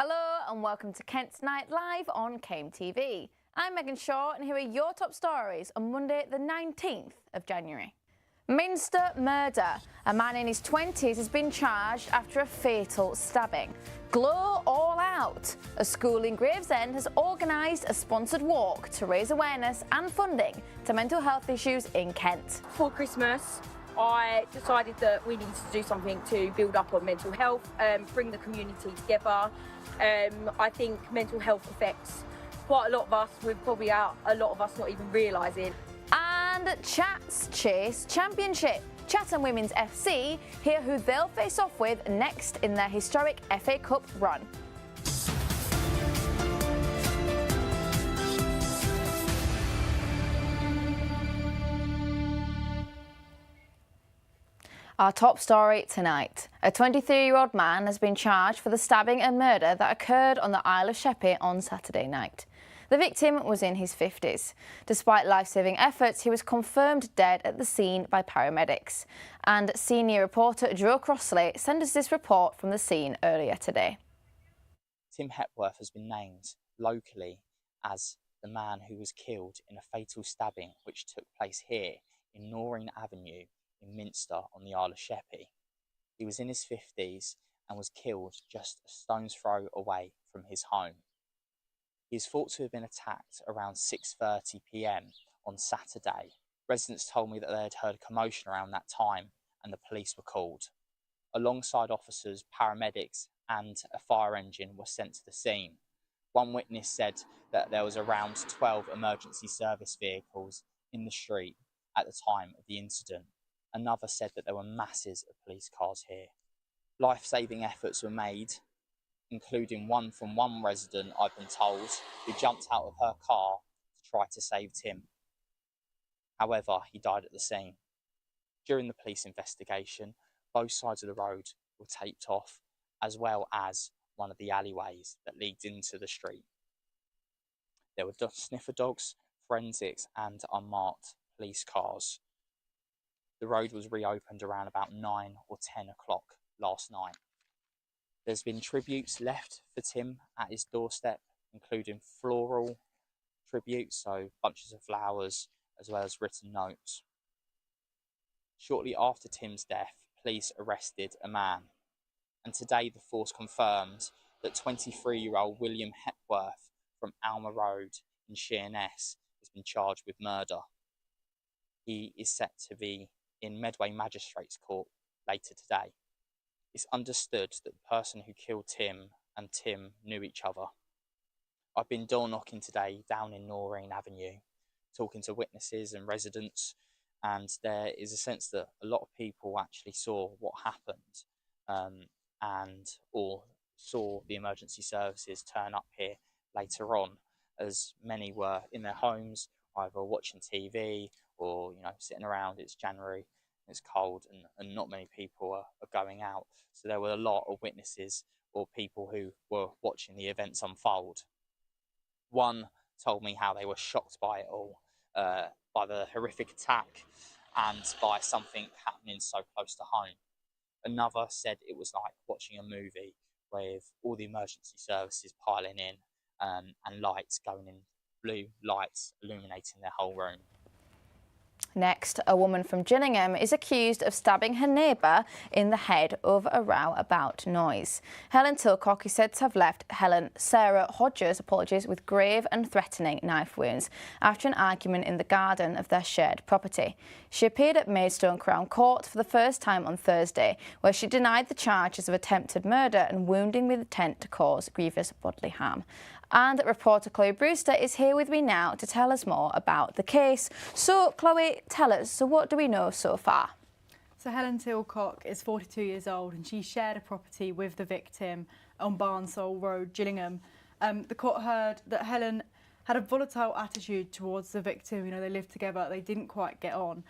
Hello and welcome to Kent's Night Live on KMTV. I'm Megan Shaw and here are your top stories on Monday the 19th of January. Minster murder. A man in his 20s has been charged after a fatal stabbing. Glow all out. A school in Gravesend has organised a sponsored walk to raise awareness and funding to mental health issues in Kent. For Christmas, I decided that we needed to do something to build up on mental health, bring the community together. I think mental health affects quite a lot of us, with probably a lot of us not even realising. And Chat's Chase Championship. Chatham Women's FC hear who they'll face off with next in their historic FA Cup run. Our top story tonight. A 23-year-old man has been charged for the stabbing and murder that occurred on the Isle of Sheppey on Saturday night. The victim was in his 50s. Despite life-saving efforts, he was confirmed dead at the scene by paramedics. And senior reporter Drew Crossley sent us this report from the scene earlier today. Tim Hepworth has been named locally as the man who was killed in a fatal stabbing which took place here in Noreen Avenue in Minster on the Isle of Sheppey. He was in his 50s and was killed just a stone's throw away from his home. He is thought to have been attacked around 6:30 p.m. on Saturday. Residents told me that they had heard a commotion around that time and the police were called. Alongside officers, paramedics and a fire engine were sent to the scene. One witness said that there was around 12 emergency service vehicles in the street at the time of the incident. Another said that there were masses of police cars here. Life-saving efforts were made, including one from one resident, I've been told, who jumped out of her car to try to save Tim. However, he died at the scene. During the police investigation, both sides of the road were taped off, as well as one of the alleyways that leads into the street. There were sniffer dogs, forensics and unmarked police cars. The road was reopened around about 9 or 10 o'clock last night. There's been tributes left for Tim at his doorstep, including floral tributes, so bunches of flowers, as well as written notes. Shortly after Tim's death, police arrested a man, and today the force confirmed that 23-year-old William Hepworth from Alma Road in Sheerness has been charged with murder. He is set to be in Medway Magistrates Court later today. It's understood that the person who killed Tim and Tim knew each other. I've been door knocking today down in Noreen Avenue, talking to witnesses and residents, and there is a sense that a lot of people actually saw what happened or saw the emergency services turn up here later on, as many were in their homes, either watching TV or sitting around. It's January, it's cold, and not many people are going out. So there were a lot of witnesses or people who were watching the events unfold. One told me how they were shocked by it all, by the horrific attack and by something happening so close to home. Another said it was like watching a movie with all the emergency services piling in and lights going in, blue lights illuminating their whole room. Next, a woman from Gillingham is accused of stabbing her neighbour in the head over a row about noise. Helen Tilcock is said to have left Sarah Hodges, with grave and threatening knife wounds after an argument in the garden of their shared property. She appeared at Maidstone Crown Court for the first time on Thursday, where she denied the charges of attempted murder and wounding with intent to cause grievous bodily harm. And reporter Chloe Brewster is here with me now to tell us more about the case. So, Chloe, tell us, so what do we know so far? So Helen Tilcock is 42 years old and she shared a property with the victim on Barnsole Road, Gillingham. The court heard that Helen had a volatile attitude towards the victim. They lived together, they didn't quite get on.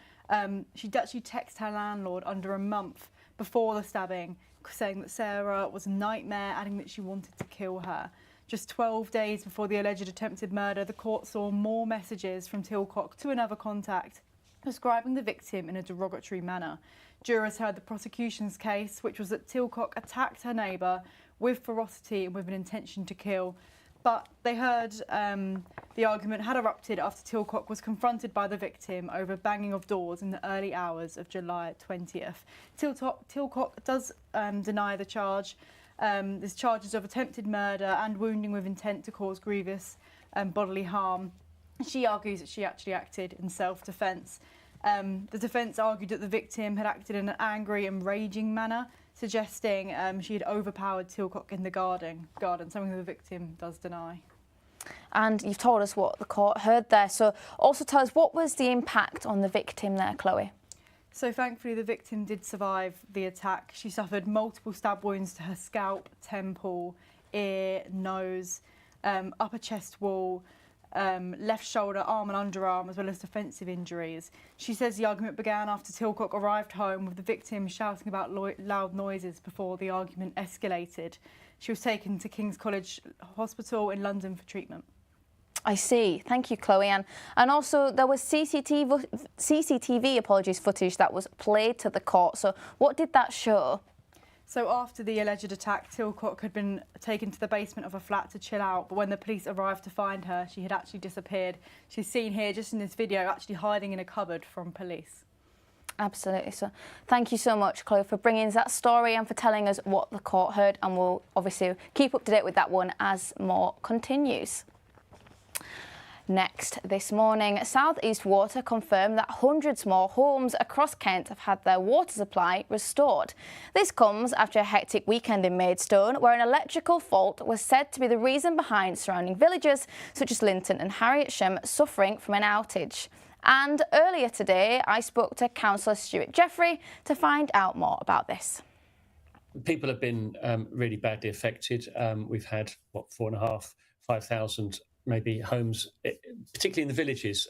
She'd actually texted her landlord under a month before the stabbing, saying that Sarah was a nightmare, adding that she wanted to kill her. Just 12 days before the alleged attempted murder, the court saw more messages from Tilcock to another contact describing the victim in a derogatory manner. Jurors heard the prosecution's case, which was that Tilcock attacked her neighbour with ferocity and with an intention to kill. But they heard the argument had erupted after Tilcock was confronted by the victim over banging of doors in the early hours of July 20th. Tilcock does deny the charge. There's charges of attempted murder and wounding with intent to cause grievous bodily harm. She argues that she actually acted in self-defence. The defence argued that the victim had acted in an angry and raging manner, suggesting she had overpowered Tilcock in the garden, something the victim does deny. And you've told us what the court heard there, so also tell us, what was the impact on the victim there, Chloe? So thankfully the victim did survive the attack. She suffered multiple stab wounds to her scalp, temple, ear, nose, upper chest wall, left shoulder, arm and underarm, as well as defensive injuries. She says the argument began after Tilcock arrived home with the victim shouting about loud noises before the argument escalated. She was taken to King's College Hospital in London for treatment. I see. Thank you, Chloe. And also there was CCTV footage that was played to the court. So what did that show? So after the alleged attack, Tilcock had been taken to the basement of a flat to chill out, but when the police arrived to find her, she had actually disappeared. She's seen here, just in this video, actually hiding in a cupboard from police. Absolutely. So thank you so much, Chloe, for bringing us that story and for telling us what the court heard, and we'll obviously keep up to date with that one as more continues. Next, this morning, South East Water confirmed that hundreds more homes across Kent have had their water supply restored. This comes after a hectic weekend in Maidstone, where an electrical fault was said to be the reason behind surrounding villages such as Linton and Harrietsham suffering from an outage. And earlier today, I spoke to Councillor Stuart Jeffrey to find out more about this. People have been really badly affected. We've had, 4,500, 5,000 maybe homes, particularly in the villages,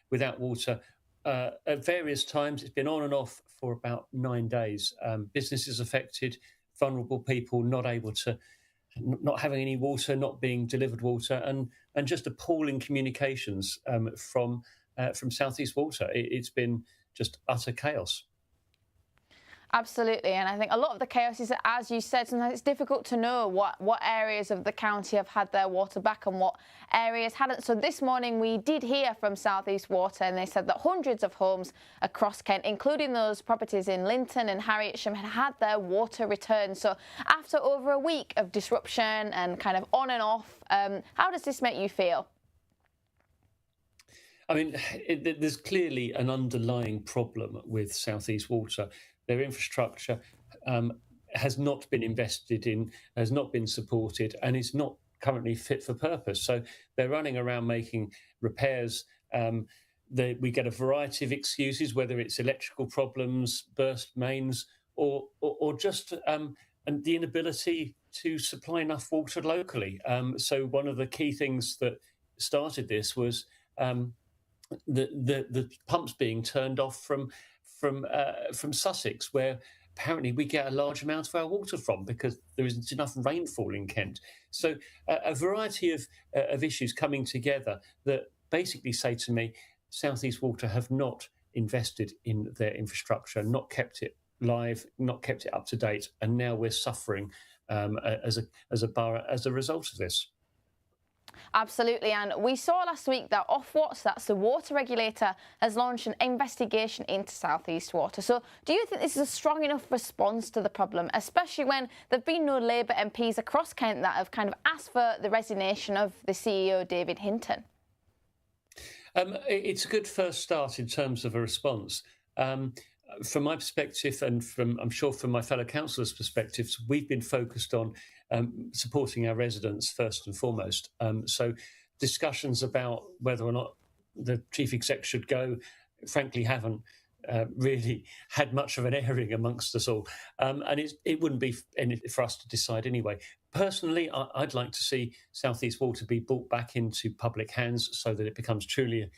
without water. At various times, it's been on and off for about 9 days. Businesses affected, vulnerable people not able to, not having any water, not being delivered water, and just appalling communications from South East Water. It's been just utter chaos. Absolutely, and I think a lot of the chaos is that, as you said, sometimes it's difficult to know what areas of the county have had their water back and what areas hadn't. So this morning we did hear from South East Water, and they said that hundreds of homes across Kent, including those properties in Linton and Harrietsham, had had their water returned. So after over a week of disruption and kind of on and off, how does this make you feel? I mean, there's clearly an underlying problem with South East Water. Their infrastructure has not been invested in, has not been supported, and is not currently fit for purpose. So they're running around making repairs. We get a variety of excuses, whether it's electrical problems, burst mains, or just and the inability to supply enough water locally. So one of the key things that started this was the pumps being turned off from Sussex, where apparently we get a large amount of our water from because there isn't enough rainfall in Kent. So a variety of issues coming together that basically say to me, South East Water have not invested in their infrastructure, not kept it live, not kept it up to date, and now we're suffering as a borough as a result of this. Absolutely, and we saw last week that Ofwat, that's the water regulator, has launched an investigation into South East Water. So do you think this is a strong enough response to the problem, especially when there have been no Labour MPs across Kent that have kind of asked for the resignation of the CEO, David Hinton? It's a good first start in terms of a response. From my perspective, and I'm sure from my fellow councillors' perspectives, we've been focused on supporting our residents first and foremost. So discussions about whether or not the chief exec should go, frankly, haven't really had much of an airing amongst us all. And it wouldn't be for us to decide anyway. Personally, I'd like to see South East Water be brought back into public hands so that it becomes truly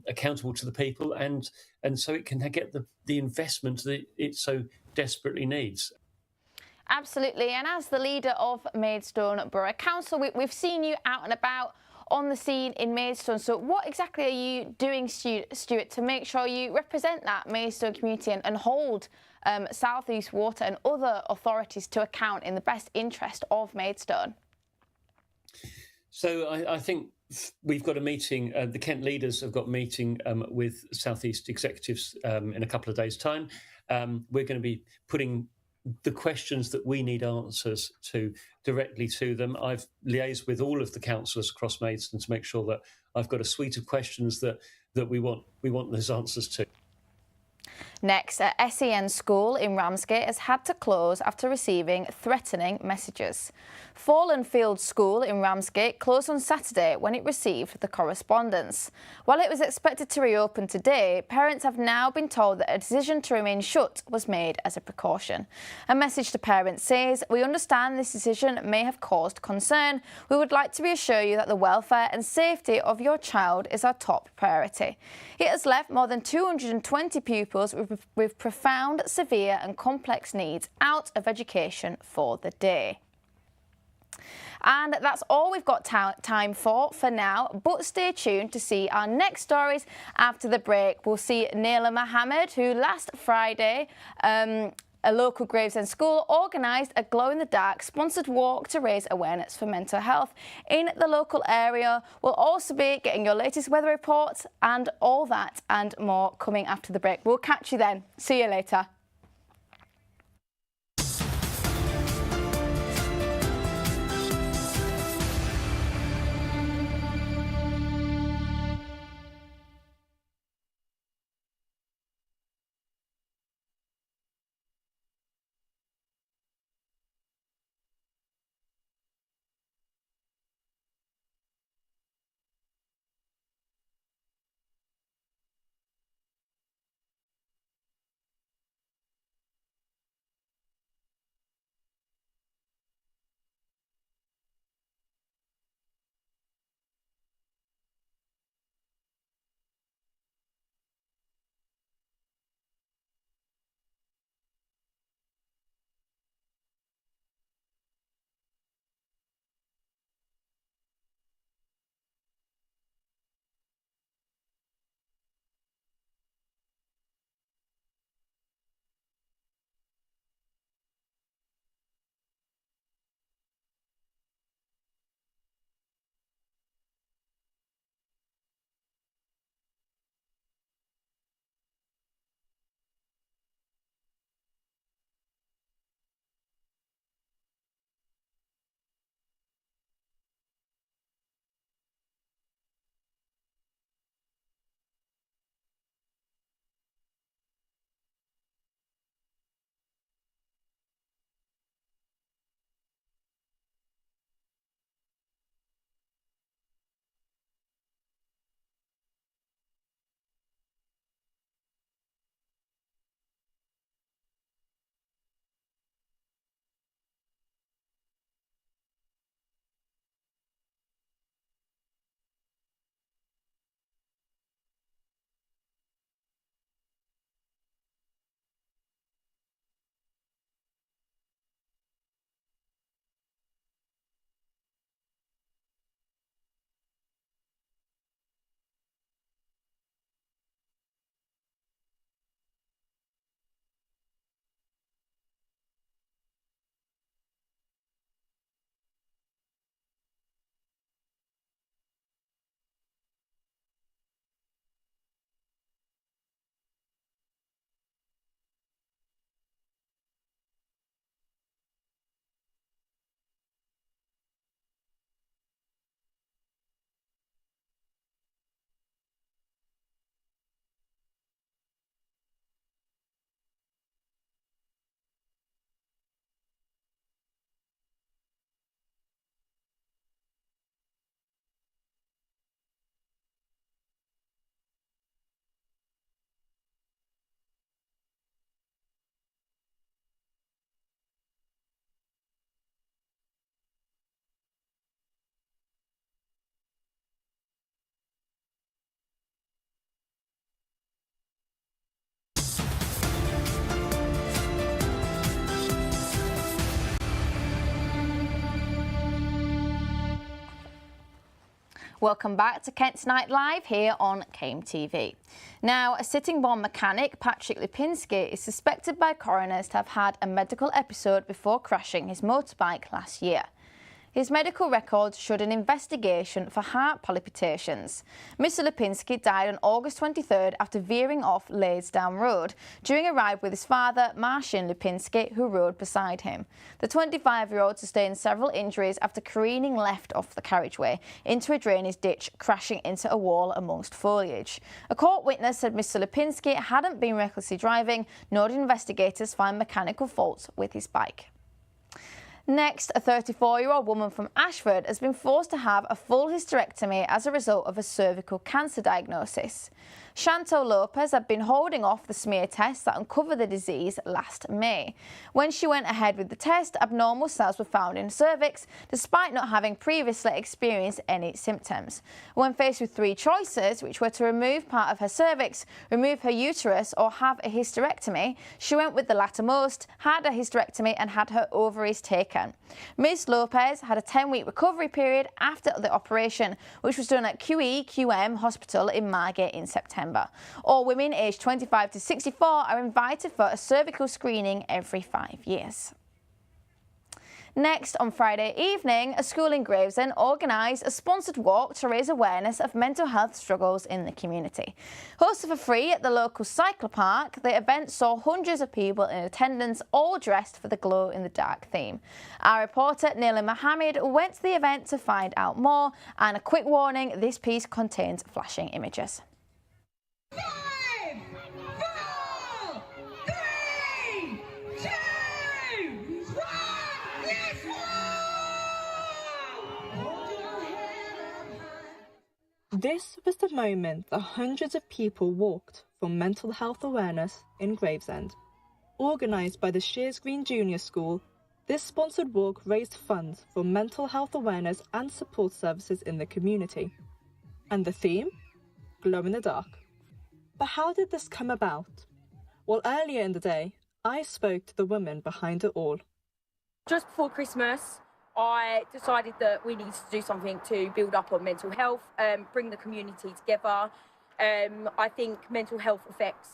accountable to the people, and so it can get the investment that it so desperately needs. Absolutely, and as the leader of Maidstone Borough Council, we've seen you out and about on the scene in Maidstone. So what exactly are you doing, Stuart, to make sure you represent that Maidstone community and hold South East Water and other authorities to account in the best interest of Maidstone? So I think we've got a meeting, the Kent leaders have got a meeting with South East executives in a couple of days' time. We're going to be putting the questions that we need answers to directly to them. I've liaised with all of the councillors across Maidstone to make sure that I've got a suite of questions that we want those answers to. Next, a SEN school in Ramsgate has had to close after receiving threatening messages. Fallenfield School in Ramsgate closed on Saturday when it received the correspondence. While it was expected to reopen today, parents have now been told that a decision to remain shut was made as a precaution. A message to parents says, "We understand this decision may have caused concern. We would like to reassure you that the welfare and safety of your child is our top priority." It has left more than 220 pupils with profound, severe and complex needs out of education for the day. And that's all we've got time for now, but stay tuned to see our next stories after the break. We'll see Naila Mohammed, who last Friday, a local Gravesend school organised a glow-in-the-dark sponsored walk to raise awareness for mental health in the local area. We'll also be getting your latest weather reports and all that and more coming after the break. We'll catch you then. See you later. Welcome back to Kent Tonight Live here on KMTV. Now, a sitting bond mechanic, Patrick Lipinski, is suspected by coroners to have had a medical episode before crashing his motorbike last year. His medical records showed an investigation for heart palpitations. Mr Lipinski died on August 23rd after veering off Lansdowne Road during a ride with his father, Marcin Lipinski, who rode beside him. The 25-year-old sustained several injuries after careening left off the carriageway into a drainage ditch, crashing into a wall amongst foliage. A court witness said Mr Lipinski hadn't been recklessly driving, nor did investigators find mechanical faults with his bike. Next, a 34-year-old woman from Ashford has been forced to have a full hysterectomy as a result of a cervical cancer diagnosis. Chantal Lopez had been holding off the smear test that uncovered the disease last May. When she went ahead with the test, abnormal cells were found in her cervix, despite not having previously experienced any symptoms. When faced with three choices, which were to remove part of her cervix, remove her uterus, or have a hysterectomy, she went with the lattermost, had a hysterectomy and had her ovaries taken. Ms Lopez had a 10-week recovery period after the operation, which was done at QEQM Hospital in Margate in September. All women aged 25 to 64 are invited for a cervical screening every 5 years. Next, on Friday evening, a school in Gravesend organised a sponsored walk to raise awareness of mental health struggles in the community. Hosted for free at the local cycle park, the event saw hundreds of people in attendance, all dressed for the glow-in-the-dark theme. Our reporter, Neela Mohammed, went to the event to find out more, and a quick warning, this piece contains flashing images. 5, 4, 3, 2, 1, let's go! This was the moment that hundreds of people walked for mental health awareness in Gravesend. Organised by the Shears Green Junior School, this sponsored walk raised funds for mental health awareness and support services in the community. And the theme? Glow in the dark. But how did this come about? Well, earlier in the day, I spoke to the woman behind it all. Just before Christmas, I decided that we needed to do something to build up on mental health, bring the community together. I think mental health affects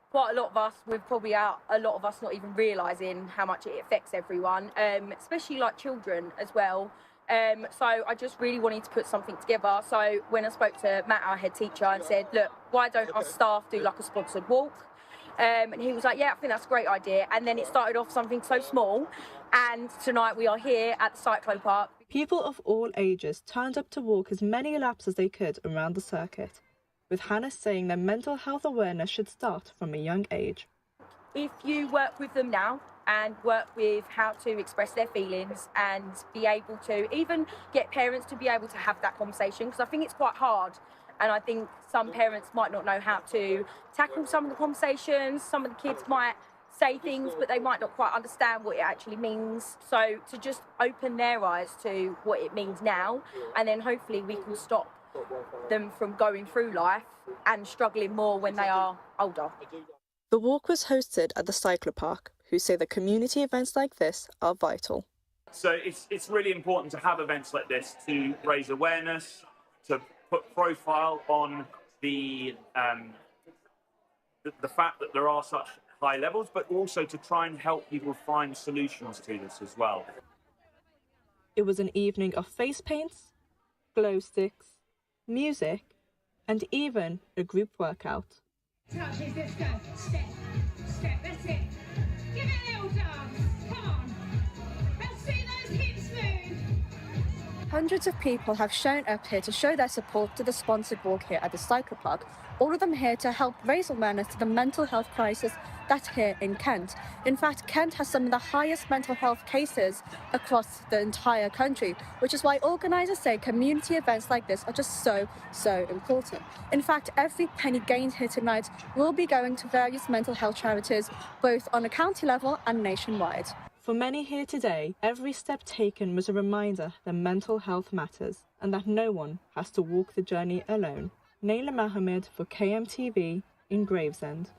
quite a lot of us, with probably a lot of us not even realising how much it affects everyone, especially like children as well. So I just really wanted to put something together. So when I spoke to Matt, our head teacher, and said, look, why don't our staff do like a sponsored walk? And he was like, yeah, I think that's a great idea. And then it started off something so small. And tonight we are here at the Cyclone Park. People of all ages turned up to walk as many laps as they could around the circuit, with Hannah saying that mental health awareness should start from a young age. If you work with them now and work with how to express their feelings and be able to even get parents to be able to have that conversation, because I think it's quite hard, and I think some parents might not know how to tackle some of the conversations. Some of the kids might say things but they might not quite understand what it actually means. So to just open their eyes to what it means now, and then hopefully we can stop them from going through life and struggling more when they are older. The walk was hosted at the Cycler Park, who say that community events like this are vital. So it's really important to have events like this to raise awareness, to put profile on the fact that there are such high levels, but also to try and help people find solutions to this as well. It was an evening of face paints, glow sticks, music, and even a group workout. Touches, let's go. Step, step, that's it. Give it a little dance. Come on. Let's see those hips move. Hundreds of people have shown up here to show their support to the sponsored walk here at the Cycle Park. All of them here to help raise awareness to the mental health crisis that's here in Kent. In fact, Kent has some of the highest mental health cases across the entire country, which is why organisers say community events like this are just so important. In fact, every penny gained here tonight will be going to various mental health charities, both on a county level and nationwide. For many here today, every step taken was a reminder that mental health matters and that no one has to walk the journey alone. Neela Mohammed for KMTV in Gravesend.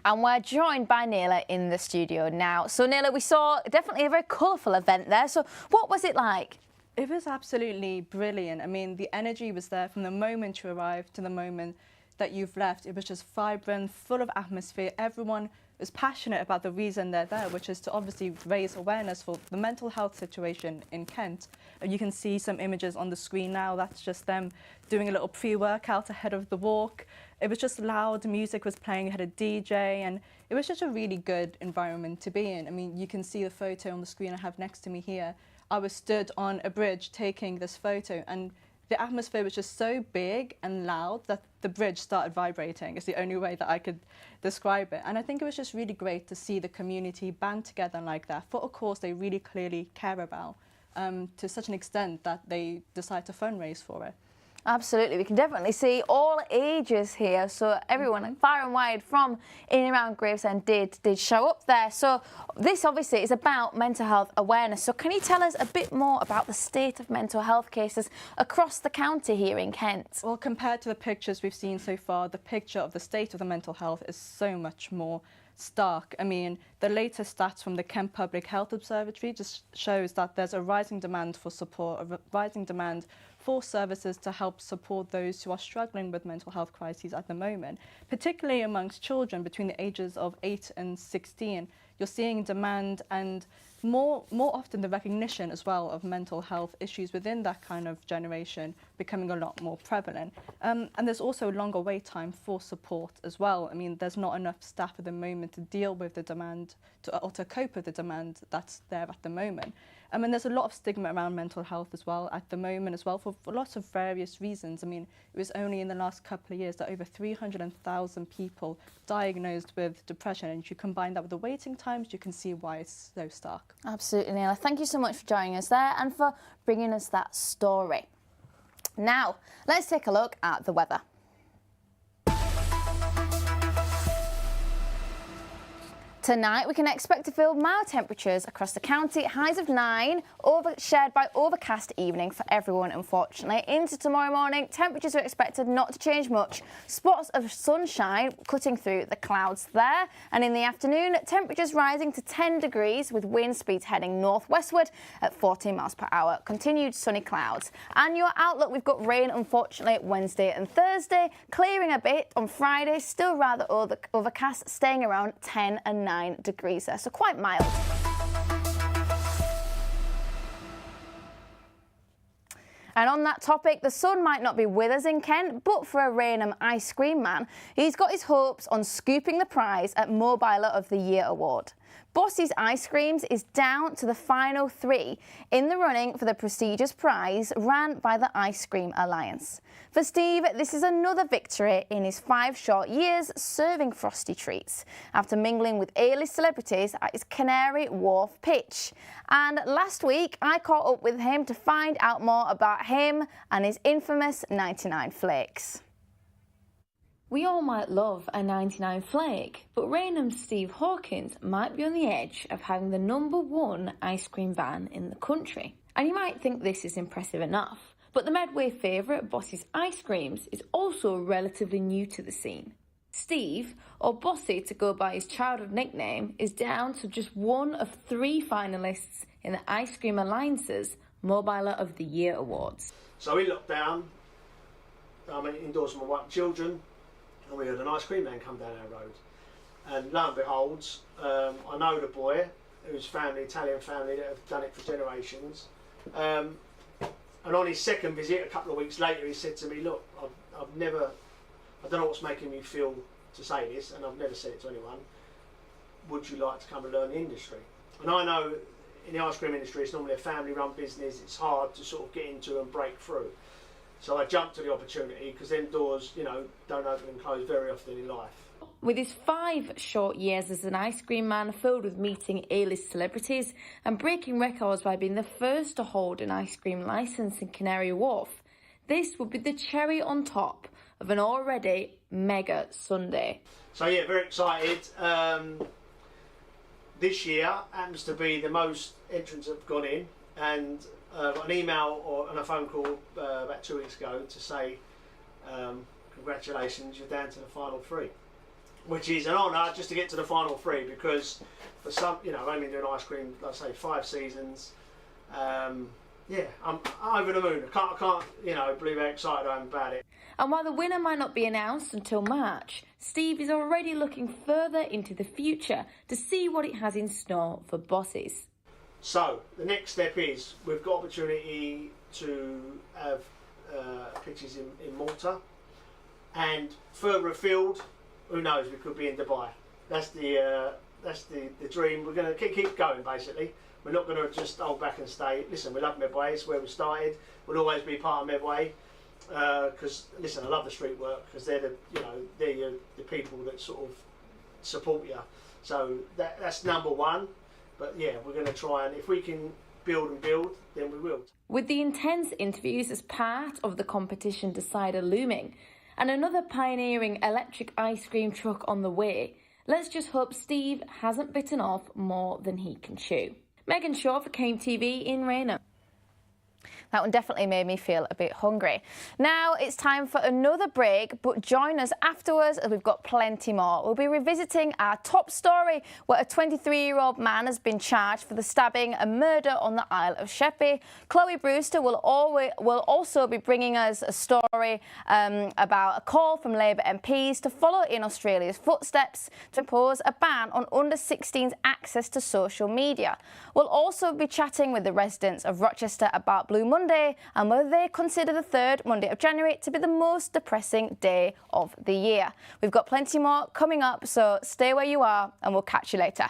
And we're joined by Neela in the studio now. So Neela, we saw definitely a very colourful event there. So what was it like? It was absolutely brilliant. I mean, the energy was there from the moment you arrived to the moment that you've left. It was just vibrant, full of atmosphere. Everyone was passionate about the reason they're there, which is to obviously raise awareness for the mental health situation in Kent. And you can see some images on the screen now. That's just them doing a little pre-workout ahead of the walk. It was just loud, music was playing, had a DJ, and it was just a really good environment to be in. I mean, you can see the photo on the screen I have next to me here. I was stood on a bridge taking this photo, and the atmosphere was just so big and loud that the bridge started vibrating. It's the only way that I could describe it. And I think it was just really great to see the community band together like that for a cause they really clearly care about, to such an extent that they decide to fundraise for it. Absolutely, we can definitely see all ages here, so everyone far and wide from in and around Gravesend did show up there. So this obviously is about mental health awareness. So can you tell us a bit more about the state of mental health cases across the county here in Kent? Well, compared to the pictures we've seen so far, the picture of the state of the mental health is so much more stark. I mean, the latest stats from the Kent Public Health Observatory just shows that there's a rising demand for support, a rising demand for services to help support those who are struggling with mental health crises at the moment, particularly amongst children between the ages of 8 and 16. You're seeing demand and more often the recognition as well of mental health issues within that kind of generation becoming a lot more prevalent. And there's also a longer wait time for support as well. I mean, there's not enough staff at the moment to deal with the demand or to cope with the demand that's there at the moment. And there's a lot of stigma around mental health as well at the moment as well for lots of various reasons. I mean, it was only in the last couple of years that over 300,000 people diagnosed with depression, and if you combine that with the waiting times, you can see why it's so stark. Absolutely, Neil. Thank you so much for joining us there and for bringing us that story. Now, let's take a look at the weather. Tonight we can expect to feel mild temperatures across the county, highs of 9, shared by overcast evening for everyone unfortunately. Into tomorrow morning, temperatures are expected not to change much. Spots of sunshine cutting through the clouds there, and in the afternoon temperatures rising to 10 degrees with wind speeds heading northwestward at 14 miles per hour. Continued sunny clouds. And your outlook, we've got rain unfortunately Wednesday and Thursday, clearing a bit on Friday, still rather overcast, staying around 10 and 9 degrees there, so quite mild. And on that topic, the sun might not be with us in Kent, but for a Rainham ice cream man, he's got his hopes on scooping the prize at Mobiler of the Year award. Bossie's Ice Creams is down to the final 3 in the running for the prestigious prize ran by the Ice Cream Alliance. For Steve, this is another victory in his 5 short years serving frosty treats after mingling with A-list celebrities at his Canary Wharf pitch. And last week, I caught up with him to find out more about him and his infamous 99 flakes. We all might love a 99 flake, but Rainham's Steve Hawkins might be on the edge of having the #1 ice cream van in the country. And you might think this is impressive enough, but the Medway favourite Bossie's Ice Creams is also relatively new to the scene. Steve, or Bossy to go by his childhood nickname, is down to just one of 3 finalists in the Ice Cream Alliance's Mobiler of the Year Awards. So in lockdown, I'm indoors with my wife and children, and we had an ice cream man come down our road. And lo and behold, I know the boy, whose family, Italian family, that have done it for generations. And on his second visit, a couple of weeks later, he said to me, look, I don't know what's making me feel to say this, and I've never said it to anyone. Would you like to come and learn the industry? And I know in the ice cream industry, it's normally a family-run business. It's hard to sort of get into and break through. So I jumped to the opportunity because them doors, you know, don't open and close very often in life. With his 5 short years as an ice cream man filled with meeting A-list celebrities and breaking records by being the first to hold an ice cream licence in Canary Wharf, this would be the cherry on top of an already mega Sunday. So yeah, very excited. This year happens to be the most entrants have gone in, and got an email and a phone call about 2 weeks ago to say congratulations, you're down to the final 3, which is an honour just to get to the final 3, because for some, you know, I've only been doing ice cream, like I say, 5 seasons. yeah, I'm over the moon. I can't, you know, believe how excited I am about it. And while the winner might not be announced until March, Steve is already looking further into the future to see what it has in store for bosses. So the next step is we've got opportunity to have pitches in Malta, and further afield, who knows, we could be in Dubai. That's the dream. We're going to keep going, basically. We're not going to just hold back and stay. Listen, we love Medway. It's where we started. We'll always be part of Medway. Because listen, I love the street work because they're the people that sort of support you. So that's number one. But yeah, we're going to try, and if we can build, then we will. With the intense interviews as part of the competition decider looming, and another pioneering electric ice cream truck on the way, let's just hope Steve hasn't bitten off more than he can chew. Megan Shaw for KMTV in Raynham. That one definitely made me feel a bit hungry. Now it's time for another break, but join us afterwards as we've got plenty more. We'll be revisiting our top story, where a 23-year-old man has been charged for the stabbing and murder on the Isle of Sheppey. Chloe Brewster will also be bringing us a story about a call from Labour MPs to follow in Australia's footsteps to impose a ban on under-16s access to social media. We'll also be chatting with the residents of Rochester about Blue Monday and whether they consider the third Monday of January to be the most depressing day of the year. We've got plenty more coming up, so stay where you are and we'll catch you later.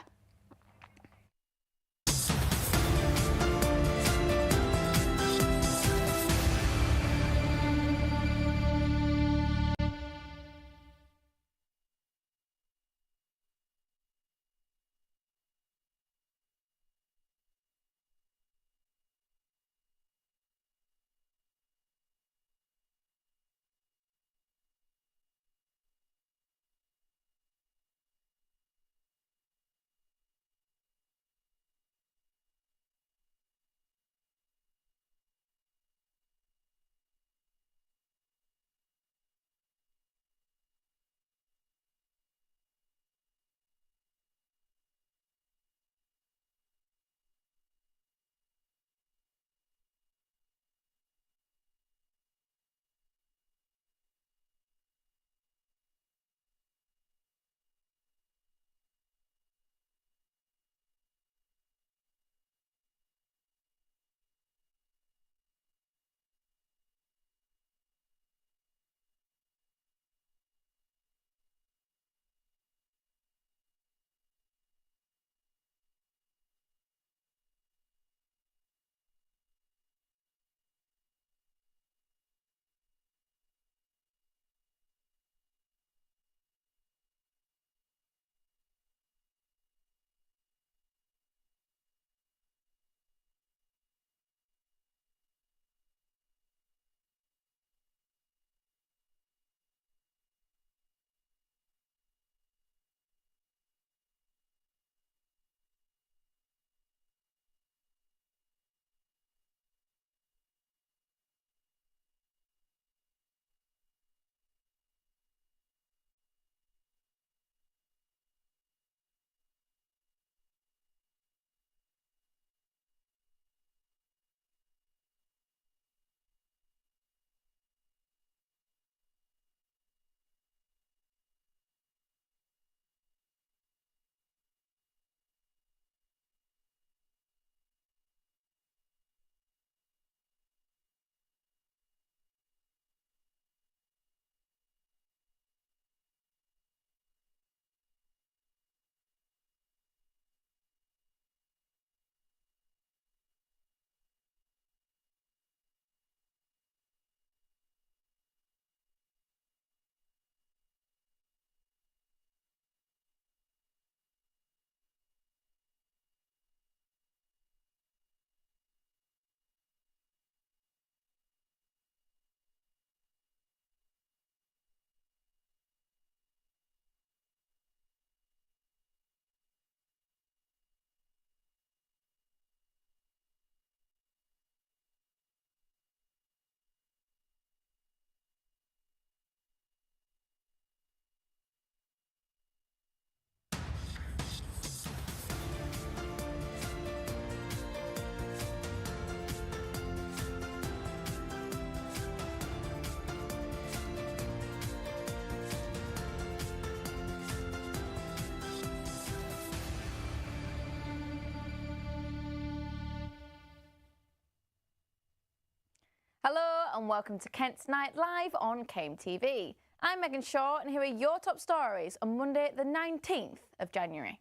Hello and welcome to Kent's Night Live on KMTV. I'm Megan Shaw and here are your top stories on Monday the 19th of January.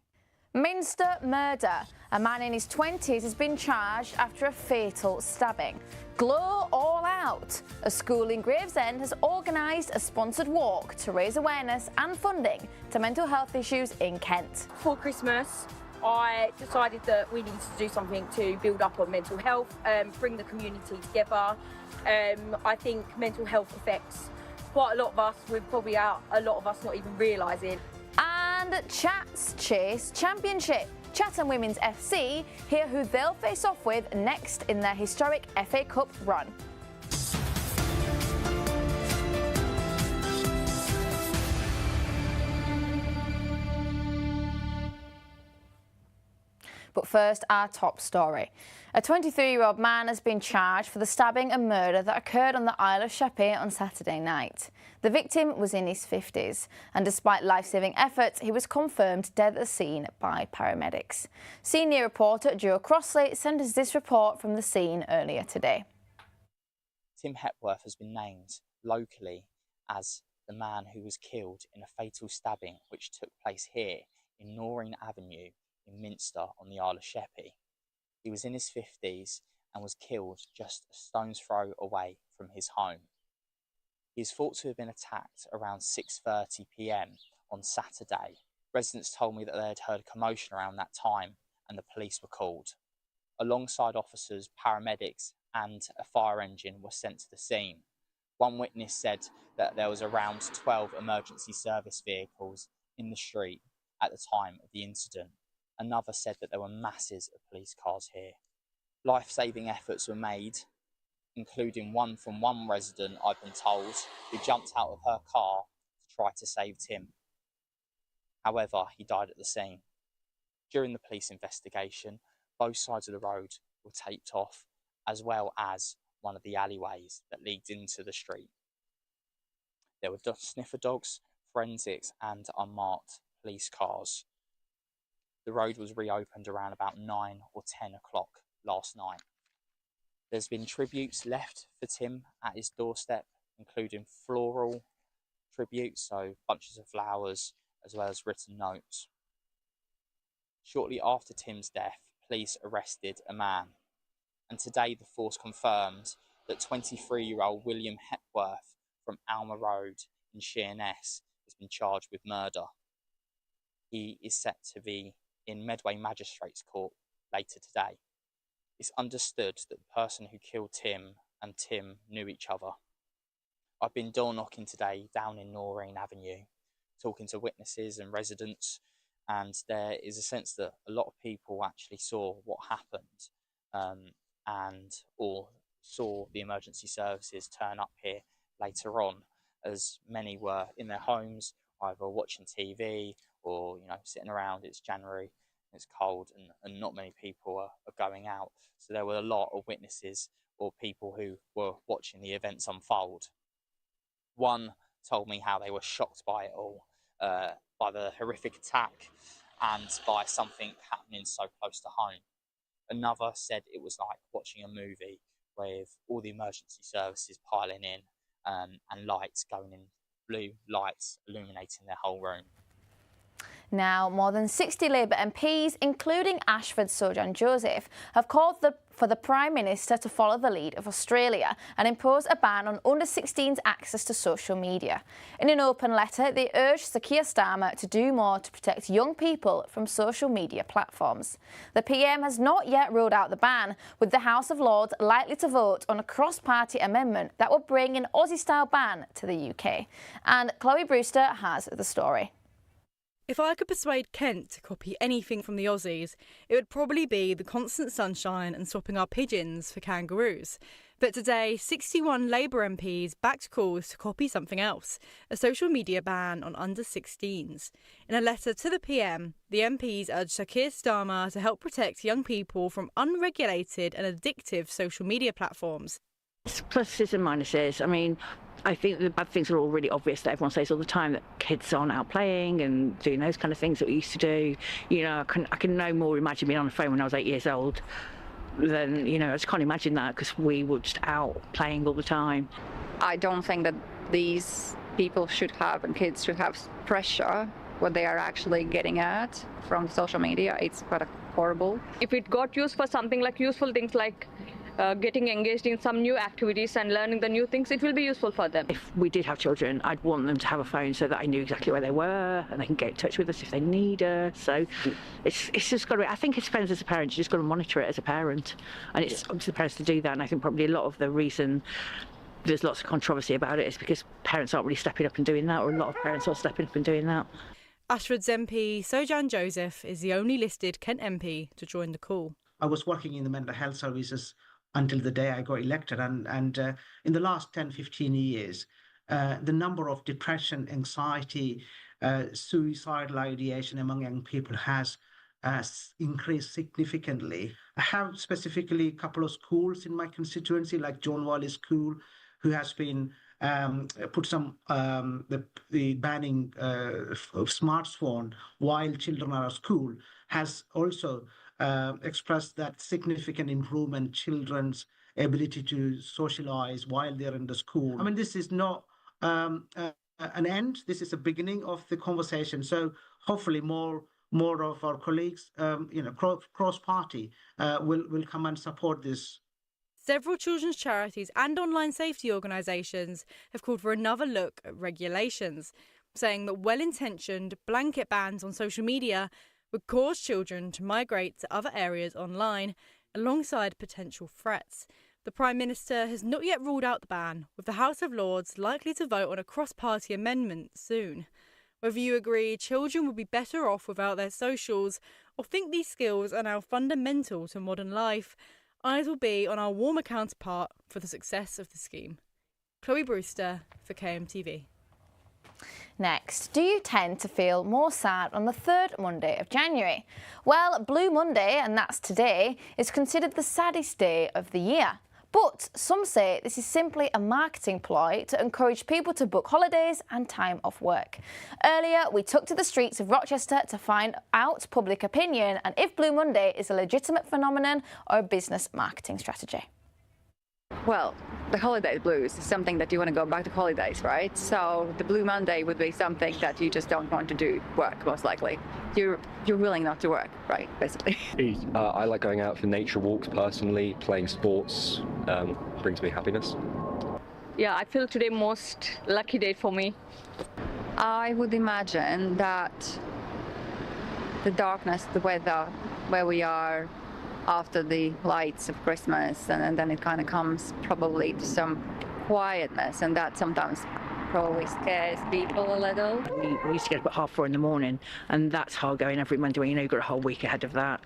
Minster murder. A man in his 20s has been charged after a fatal stabbing. Glow all out. A school in Gravesend has organised a sponsored walk to raise awareness and funding to mental health issues in Kent. For Christmas, I decided that we needed to do something to build up on mental health, bring the community together. I think mental health affects quite a lot of us, with probably a lot of us not even realising. And Chat's Chase Championship. Chatham Women's FC hear who they'll face off with next in their historic FA Cup run. But first, our top story. A 23-year-old man has been charged for the stabbing and murder that occurred on the Isle of Sheppey on Saturday night. The victim was in his 50s, and despite life-saving efforts, he was confirmed dead at the scene by paramedics. Senior reporter Joe Crossley sent us this report from the scene earlier today. Tim Hepworth has been named locally as the man who was killed in a fatal stabbing which took place here in Noreen Avenue in Minster on the Isle of Sheppey. He was in his 50s and was killed just a stone's throw away from his home. He is thought to have been attacked around 6:30 p.m. on Saturday. Residents told me that they had heard a commotion around that time and the police were called. Alongside officers, paramedics and a fire engine were sent to the scene. One witness said that there was around 12 emergency service vehicles in the street at the time of the incident. Another said that there were masses of police cars here. Life-saving efforts were made, including one from one resident, I've been told, who jumped out of her car to try to save Tim. However, he died at the scene. During the police investigation, both sides of the road were taped off, as well as one of the alleyways that leads into the street. There were sniffer dogs, forensics and unmarked police cars. The road was reopened around about 9 or 10 o'clock last night. There's been tributes left for Tim at his doorstep, including floral tributes, so bunches of flowers, as well as written notes. Shortly after Tim's death, police arrested a man, and today the force confirmed that 23-year-old William Hepworth from Alma Road in Sheerness has been charged with murder. He is set to be in Medway Magistrates Court later today. It's understood that the person who killed Tim and Tim knew each other. I've been door knocking today down in Noreen Avenue, talking to witnesses and residents, and there is a sense that a lot of people actually saw what happened or saw the emergency services turn up here later on, as many were in their homes, either watching TV or sitting around. It's January, it's cold, and not many people are going out. So there were a lot of witnesses or people who were watching the events unfold. One told me how they were shocked by it all, by the horrific attack and by something happening so close to home. Another said it was like watching a movie with all the emergency services piling in and lights going in, blue lights illuminating their whole room. Now, more than 60 Labour MPs, including Ashford's Sojan Joseph, have called for the Prime Minister to follow the lead of Australia and impose a ban on under-16s access to social media. In an open letter, they urged Sir Keir Starmer to do more to protect young people from social media platforms. The PM has not yet ruled out the ban, with the House of Lords likely to vote on a cross-party amendment that will bring an Aussie-style ban to the UK. And Chloe Brewster has the story. If I could persuade Kent to copy anything from the Aussies, it would probably be the constant sunshine and swapping our pigeons for kangaroos. But today, 61 Labour MPs backed calls to copy something else, a social media ban on under-16s. In a letter to the PM, the MPs urged Sir Keir Starmer to help protect young people from unregulated and addictive social media platforms. Pluses and minuses. I mean, I think the bad things are all really obvious that everyone says all the time, that kids aren't out playing and doing those kind of things that we used to do. I can no more imagine being on the phone when I was 8 years old then, you know, I just can't imagine that, because we were just out playing all the time. I don't think that these people should have, and kids should have, pressure what they are actually getting at from social media. It's quite horrible. If it got used for something like useful things like getting engaged in some new activities and learning the new things, it will be useful for them. If we did have children, I'd want them to have a phone so that I knew exactly where they were and they can get in touch with us if they need us. So it's just got to be, I think it depends as a parent, you just got to monitor it as a parent. And it's up to the parents to do that. And I think probably a lot of the reason there's lots of controversy about it is because parents aren't really stepping up and doing that, or a lot of parents aren't stepping up and doing that. Ashford's MP, Sojan Joseph, is the only listed Kent MP to join the call. I was working in the mental health services until the day I got elected. And in the last 10, 15 years, the number of depression, anxiety, suicidal ideation among young people has increased significantly. I have specifically a couple of schools in my constituency, like John Wiley School, who has been put some the banning of smartphone while children are at school, has also expressed that significant improvement children's ability to socialize while they're in the school. I mean, this is not an end. This is a beginning of the conversation. So hopefully more of our colleagues, cross-party, will come and support this. Several children's charities and online safety organisations have called for another look at regulations, saying that well-intentioned blanket bans on social media would cause children to migrate to other areas online alongside potential threats. The Prime Minister has not yet ruled out the ban, with the House of Lords likely to vote on a cross-party amendment soon. Whether you agree children would be better off without their socials or think these skills are now fundamental to modern life, eyes will be on our warmer counterpart for the success of the scheme. Chloe Brewster for KMTV. Next, do you tend to feel more sad on the third Monday of January? Well, Blue Monday, and that's today, is considered the saddest day of the year. But some say this is simply a marketing ploy to encourage people to book holidays and time off work. Earlier, we took to the streets of Rochester to find out public opinion and if Blue Monday is a legitimate phenomenon or a business marketing strategy. Well, the holiday blues is something that you want to go back to holidays, right? So the Blue Monday would be something that you just don't want to do work, most likely. You're willing not to work, right, basically. I like going out for nature walks personally, playing sports brings me happiness. Yeah, I feel today most lucky day for me. I would imagine that the darkness, the weather, where we are after the lights of Christmas, and then it kind of comes probably to some quietness, and that sometimes probably scares people a little. We used to get up at 4:30 in the morning, and that's hard going every Monday when you know you've got a whole week ahead of that.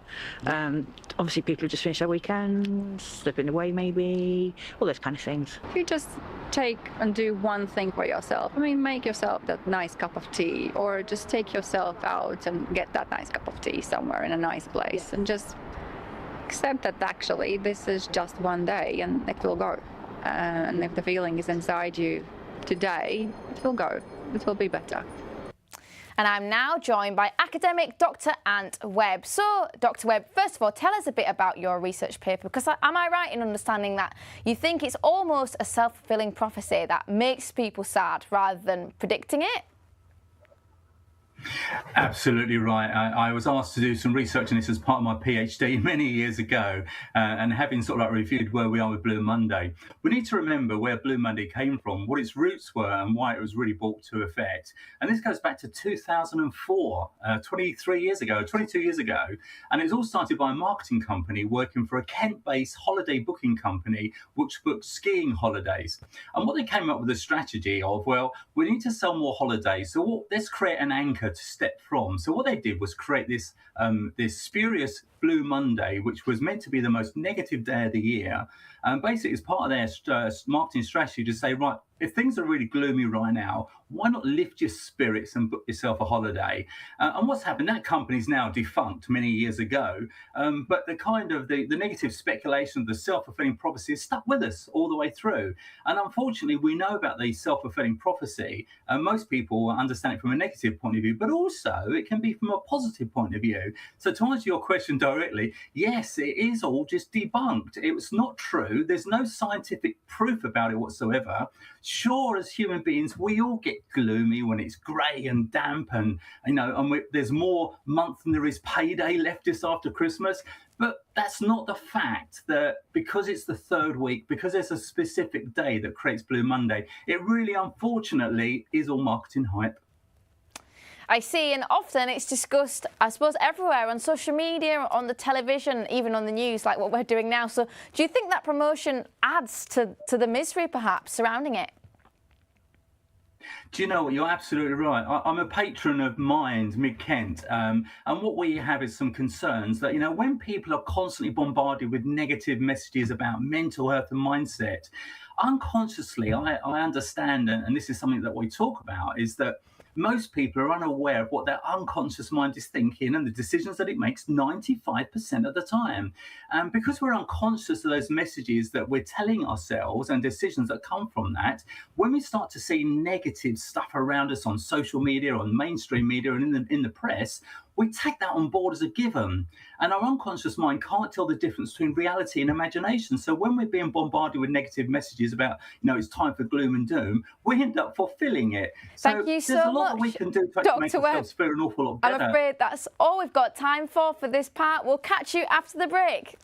Obviously people have just finished their weekends, slipping away maybe, all those kind of things. You just take and do one thing for yourself. I mean, make yourself that nice cup of tea, or just take yourself out and get that nice cup of tea somewhere in a nice place, and just accept that actually this is just one day and it will go. And if the feeling is inside you today, it will go. It will be better. And I'm now joined by academic Dr. Ant Webb. So, Dr. Webb, first of all, tell us a bit about your research paper, because am I right in understanding that you think it's almost a self-fulfilling prophecy that makes people sad rather than predicting it? Absolutely right. I was asked to do some research on this as part of my PhD many years ago, and having sort of like reviewed where we are with Blue Monday, we need to remember where Blue Monday came from, what its roots were, and why it was really brought to effect. And this goes back to 2004, 22 years ago, and it was all started by a marketing company working for a Kent-based holiday booking company which booked skiing holidays. And what they came up with a strategy of, well, we need to sell more holidays, so let's create an anchor to step from. So what they did was create this spurious Blue Monday, which was meant to be the most negative day of the year. And basically, it's part of their marketing strategy to say, right, if things are really gloomy right now, why not lift your spirits and book yourself a holiday? And what's happened? That company's now defunct many years ago, but the negative speculation of the self-fulfilling prophecy is stuck with us all the way through. And unfortunately, we know about the self-fulfilling prophecy, and most people understand it from a negative point of view, but also it can be from a positive point of view. So to answer your question directly, yes, it is all just debunked. It was not true. There's no scientific proof about it whatsoever. Sure, as human beings, we all get gloomy when it's grey and damp, and there's more month than there is payday left just after Christmas. But that's not the fact that because it's the third week, because there's a specific day that creates Blue Monday, it really, unfortunately, is all marketing hype. I see, and often it's discussed, I suppose, everywhere, on social media, on the television, even on the news, like what we're doing now. So do you think that promotion adds to the misery, perhaps, surrounding it? Do you know what? You're absolutely right. I'm a patron of Mind, Mid-Kent, and what we have is some concerns that, when people are constantly bombarded with negative messages about mental health and mindset, unconsciously, I understand, and this is something that we talk about, is that most people are unaware of what their unconscious mind is thinking and the decisions that it makes 95% of the time. And because we're unconscious of those messages that we're telling ourselves and decisions that come from that, when we start to see negative stuff around us on social media, on mainstream media, and in the press, we take that on board as a given. And our unconscious mind can't tell the difference between reality and imagination. So when we're being bombarded with negative messages about, it's time for gloom and doom, we end up fulfilling it. Thank you so much, there's a lot that we can do to actually make ourselves feel an awful lot better. I'm afraid that's all we've got time for this part. We'll catch you after the break.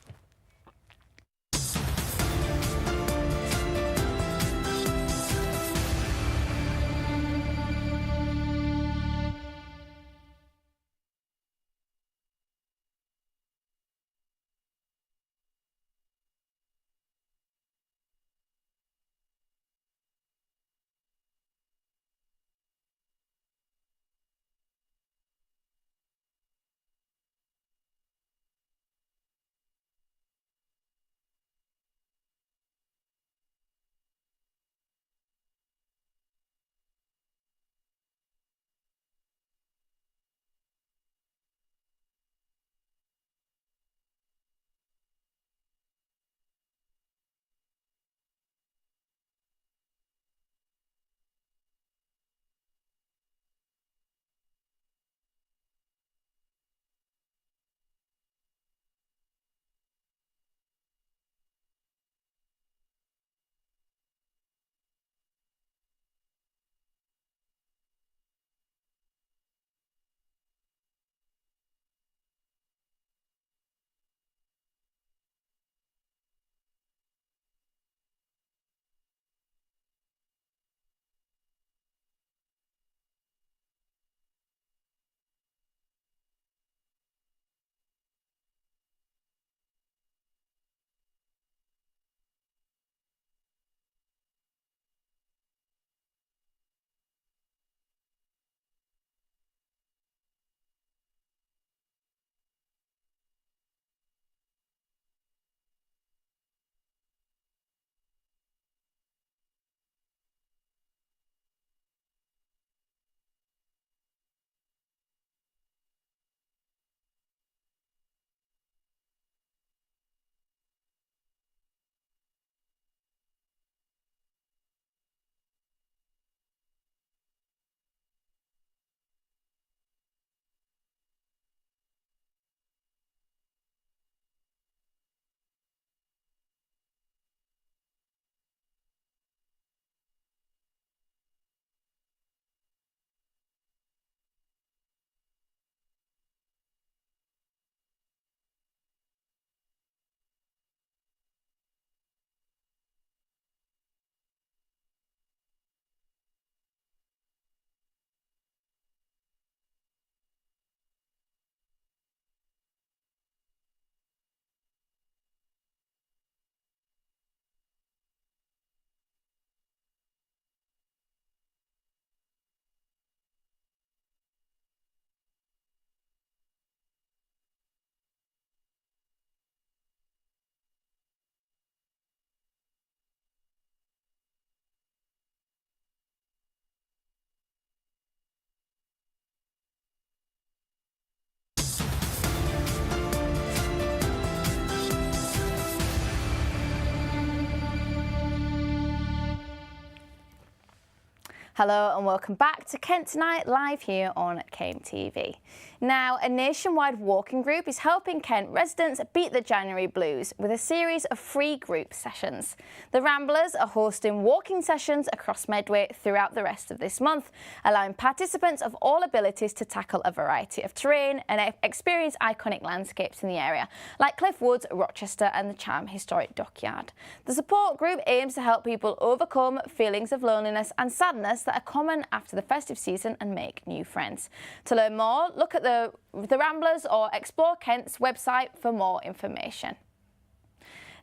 Hello and welcome back to Kent Tonight, live here on KMTV. Now, a nationwide walking group is helping Kent residents beat the January blues with a series of free group sessions. The Ramblers are hosting walking sessions across Medway throughout the rest of this month, allowing participants of all abilities to tackle a variety of terrain and experience iconic landscapes in the area, like Cliff Woods, Rochester and the Charm Historic Dockyard. The support group aims to help people overcome feelings of loneliness and sadness that are common after the festive season and make new friends. To learn more, look at the Ramblers or explore Kent's website for more information.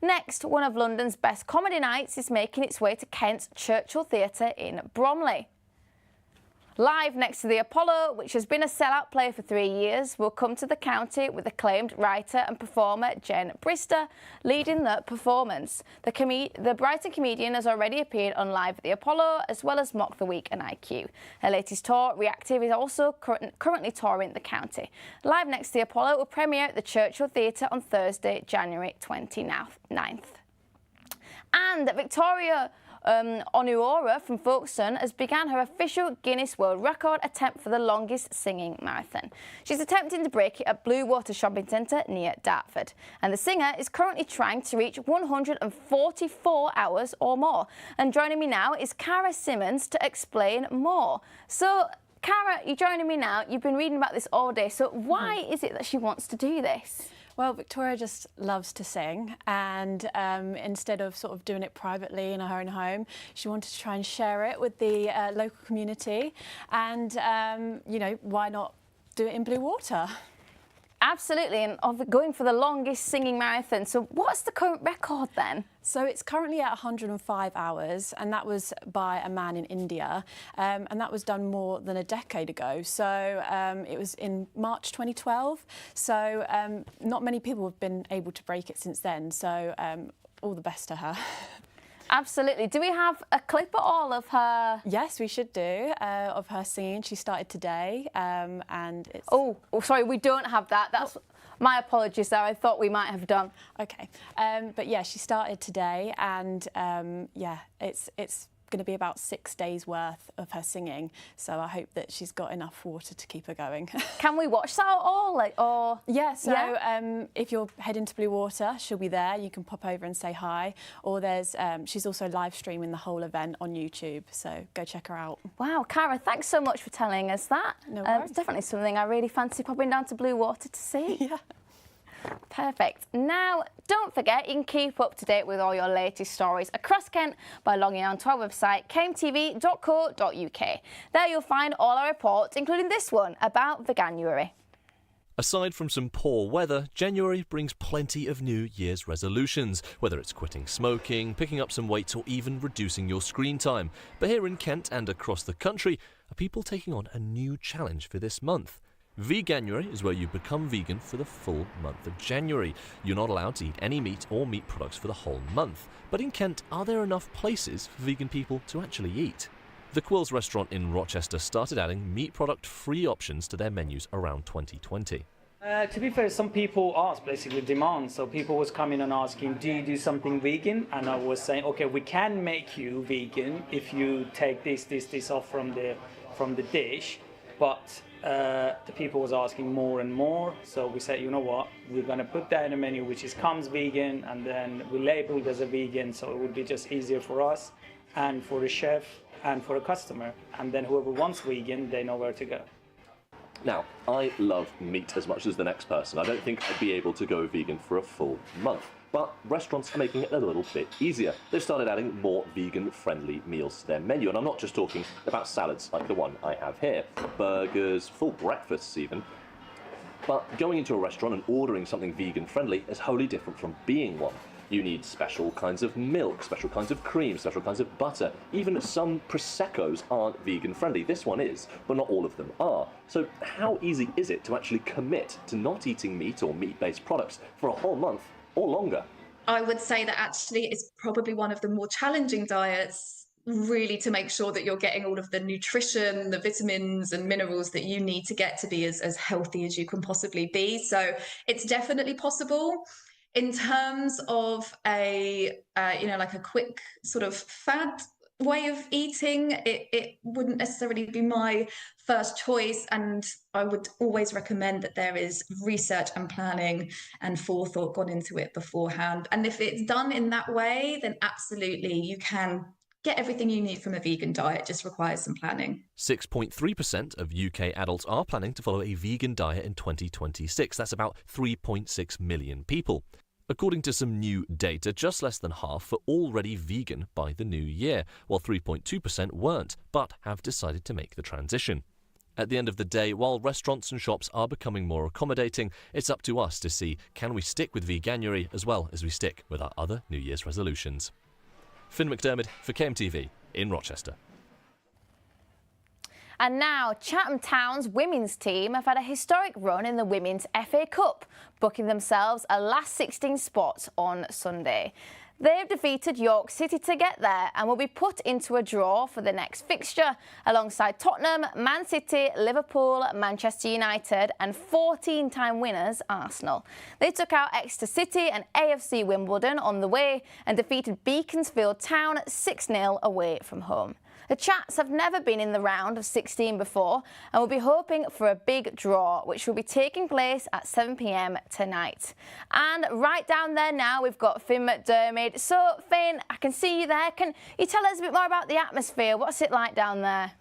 Next, one of London's best comedy nights is making its way to Kent's Churchill Theatre in Bromley. Live next to the Apollo, which has been a sellout play for 3 years, will come to the county with acclaimed writer and performer Jen Brister leading the performance. The Brighton comedian has already appeared on Live at the Apollo, as well as Mock the Week and IQ. Her latest tour, Reactive, is also currently touring the county. Live next to the Apollo will premiere at the Churchill Theatre on Thursday, January 29th. And Victoria Onuora from Folkestone has begun her official Guinness World Record attempt for the longest singing marathon. She's attempting to break it at Blue Water Shopping Centre near Dartford. And the singer is currently trying to reach 144 hours or more. And joining me now is Cara Simmons to explain more. So, Cara, you're joining me now. You've been reading about this all day. So why is it that she wants to do this? Well, Victoria just loves to sing, and instead of sort of doing it privately in her own home, she wanted to try and share it with the local community. And, you know, why not do it in Blue Water? Absolutely, and going for the longest singing marathon. So what's the current record then? So it's currently at 105 hours, and that was by a man in India, and that was done more than a decade ago. So it was in March 2012. So not many people have been able to break it since then. So all the best to her. Absolutely. Do we have a clip at all of her? Yes, we should do, of her singing. She started today, and it's... Oh, sorry, we don't have that. That's my apologies there. I thought we might have done. OK. But yeah, she started today, and yeah, it's going to be about 6 days worth of her singing. So I hope that she's got enough water to keep her going. Can we watch that at all? Or yeah, so if you're heading to Blue Water, she'll be there. You can pop over and say hi. Or there's she's also live streaming the whole event on YouTube. So go check her out. Wow, Cara, thanks so much for telling us that. No worries. It's definitely something I really fancy popping down to Blue Water to see. Yeah. Perfect. Now, don't forget, you can keep up to date with all your latest stories across Kent by logging on to our website, kmtv.co.uk. There you'll find all our reports, including this one about Veganuary. Aside from some poor weather, January brings plenty of New Year's resolutions, whether it's quitting smoking, picking up some weight or even reducing your screen time. But here in Kent and across the country are people taking on a new challenge for this month. Veganuary is where you become vegan for the full month of January. You're not allowed to eat any meat or meat products for the whole month. But in Kent, are there enough places for vegan people to actually eat? The Quills restaurant in Rochester started adding meat product-free options to their menus around 2020. To be fair, some people asked, basically demand. So people was coming and asking, do you do something vegan? And I was saying, okay, we can make you vegan if you take this off from the dish. But the people was asking more and more, so we said, you know what, we're going to put that in a menu which comes vegan, and then we labeled as a vegan, so it would be just easier for us and for the chef and for the customer, and then whoever wants vegan, they know where to go. Now, I love meat as much as the next person. I don't think I'd be able to go vegan for a full month. But restaurants are making it a little bit easier. They've started adding more vegan-friendly meals to their menu, and I'm not just talking about salads like the one I have here, burgers, full breakfasts even. But going into a restaurant and ordering something vegan-friendly is wholly different from being one. You need special kinds of milk, special kinds of cream, special kinds of butter. Even some Prosecco's aren't vegan-friendly. This one is, but not all of them are. So how easy is it to actually commit to not eating meat or meat-based products for a whole month or longer? I would say that actually it's probably one of the more challenging diets, really, to make sure that you're getting all of the nutrition, the vitamins and minerals that you need to get to be as healthy as you can possibly be. So it's definitely possible. In terms of a, like a quick sort of fad, way of eating. It wouldn't necessarily be my first choice, and I would always recommend that there is research and planning and forethought gone into it beforehand. And if it's done in that way, then absolutely you can get everything you need from a vegan diet. It just requires some planning. 6.3% of UK adults are planning to follow a vegan diet in 2026. That's about 3.6 million people. According to some new data, just less than half are already vegan by the new year, while 3.2% weren't, but have decided to make the transition. At the end of the day, while restaurants and shops are becoming more accommodating, it's up to us to see, can we stick with Veganuary as well as we stick with our other New Year's resolutions? Finn McDermott for KMTV in Rochester. And now, Chatham Town's women's team have had a historic run in the Women's FA Cup, booking themselves a last 16 spot on Sunday. They've defeated York City to get there and will be put into a draw for the next fixture alongside Tottenham, Man City, Liverpool, Manchester United and 14-time winners Arsenal. They took out Exeter City and AFC Wimbledon on the way and defeated Beaconsfield Town 6-0 away from home. The Chats have never been in the round of 16 before and will be hoping for a big draw, which will be taking place at 7 p.m. tonight. And right down there now, we've got Finn McDermott. So, Finn, I can see you there. Can you tell us a bit more about the atmosphere? What's it like down there?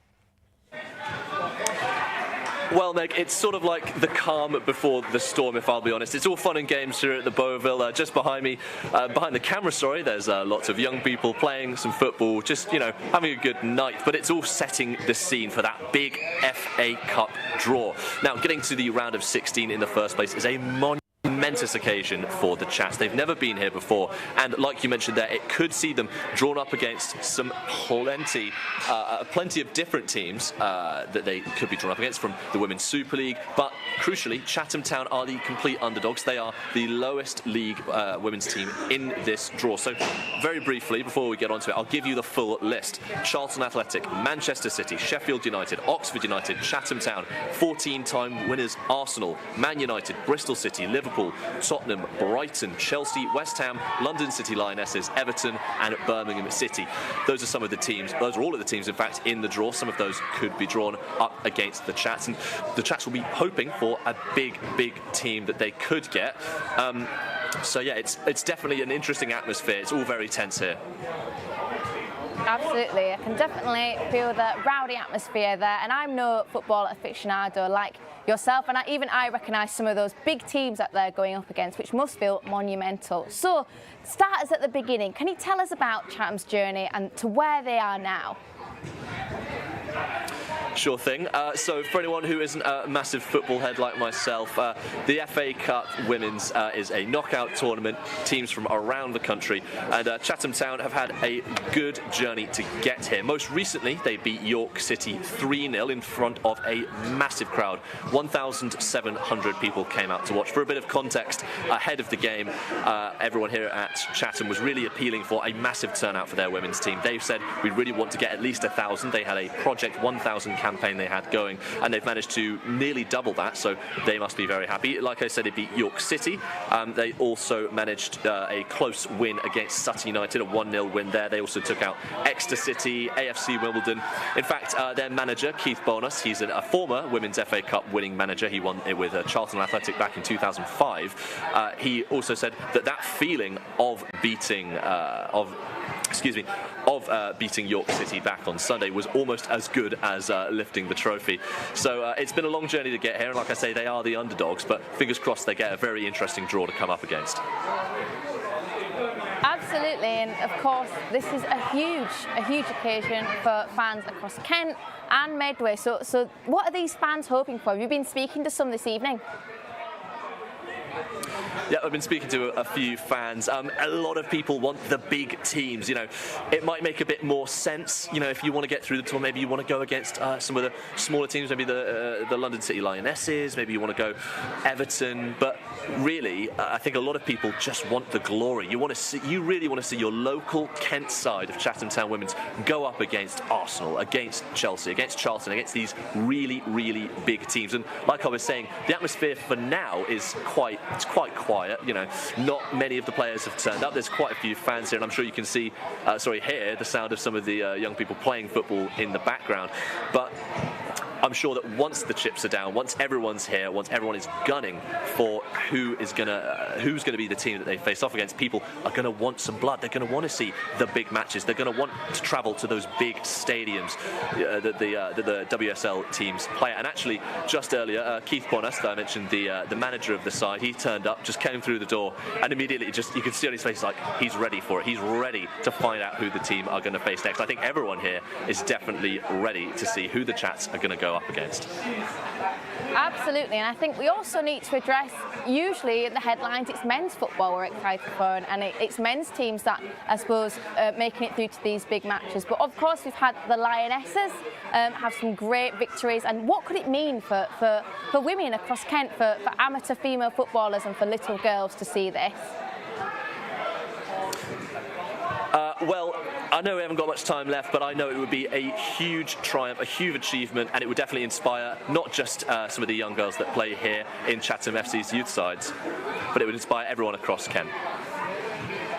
Well, Meg, it's sort of like the calm before the storm, if I'll be honest. It's all fun and games here at the Beauville. Just behind me, behind the camera, sorry, there's lots of young people playing some football, just, you know, having a good night. But it's all setting the scene for that big FA Cup draw. Now, getting to the round of 16 in the first place is a momentous occasion for the Chats. They've never been here before, and like you mentioned there, it could see them drawn up against some plenty of different teams that they could be drawn up against from the Women's Super League. But crucially, Chatham Town are the complete underdogs. They are the lowest league women's team in this draw. So very briefly, before we get onto it, I'll give you the full list. Charlton Athletic, Manchester City, Sheffield United, Oxford United, Chatham Town, 14-time winners Arsenal, Man United, Bristol City, Liverpool, Tottenham, Brighton, Chelsea, West Ham, London City Lionesses, Everton and Birmingham City. Those are some of the teams, those are all of the teams in fact in the draw. Some of those could be drawn up against the Chats, and the Chats will be hoping for a big team that they could get. So yeah, it's definitely an interesting atmosphere. It's all very tense here. Absolutely, I can definitely feel the rowdy atmosphere there, and I'm no football aficionado like yourself, and I recognise some of those big teams that they're going up against, which must feel monumental. So, start us at the beginning. Can you tell us about Chatham's journey and to where they are now? Sure thing. So for anyone who isn't a massive football head like myself, the FA Cup Women's is a knockout tournament, teams from around the country, and Chatham Town have had a good journey to get here. Most recently, they beat York City 3-0 in front of a massive crowd. 1,700 people came out to watch. For a bit of context, ahead of the game, everyone here at Chatham was really appealing for a massive turnout for their women's team. They've said, we really want to get at least 1,000. They had a Project 1,000 campaign they had going, and they've managed to nearly double that, so they must be very happy. Like I said, they beat York City. They also managed a close win against Sutton United, a 1-0 win there. They also took out Exeter City, AFC Wimbledon. In fact, their manager, Keith Bonus, he's a former Women's FA Cup winning manager. He won it with Charlton Athletic back in 2005. He also said that feeling of beating beating York City back on Sunday was almost as good as lifting the trophy. So it's been a long journey to get here, and like I say, they are the underdogs, but fingers crossed they get a very interesting draw to come up against. Absolutely, and of course this is a huge occasion for fans across Kent and Medway. So what are these fans hoping for? Have you been speaking to some this evening? Yeah, I've been speaking to a few fans. A lot of people want the big teams. You know, it might make a bit more sense. You know, if you want to get through the tour, maybe you want to go against some of the smaller teams, maybe the London City Lionesses. Maybe you want to go Everton. But really, I think a lot of people just want the glory. You really want to see your local Kent side of Chatham Town Women's go up against Arsenal, against Chelsea, against Charlton, against these really big teams. And like I was saying, the atmosphere for now is quite quiet. quiet. You know, not many of the players have turned up. There's quite a few fans here, and I'm sure you can see, hear the sound of some of the young people playing football in the background. But I'm sure that once the chips are down, once everyone's here, once everyone is gunning for who's gonna be the team that they face off against, people are gonna want some blood. They're gonna want to see the big matches. They're gonna want to travel to those big stadiums that the WSL teams play at. And actually, just earlier, Keith Bonus, that I mentioned, the manager of the side, he turned up, just came through the door, and immediately you could see on his face like he's ready for it. He's ready to find out who the team are going to face next. I think everyone here is definitely ready to see who the Chats are going to go up against. Absolutely, and I think we also need to address, usually in the headlines it's men's football we're excited for, and it's men's teams that I suppose making it through to these big matches. But of course we've had the Lionesses have some great victories, and what could it mean for women across Kent, for amateur female footballers and for little girls to see this? Well, I know we haven't got much time left, but I know it would be a huge triumph, a huge achievement, and it would definitely inspire not just some of the young girls that play here in Chatham FC's youth sides, but it would inspire everyone across Kent.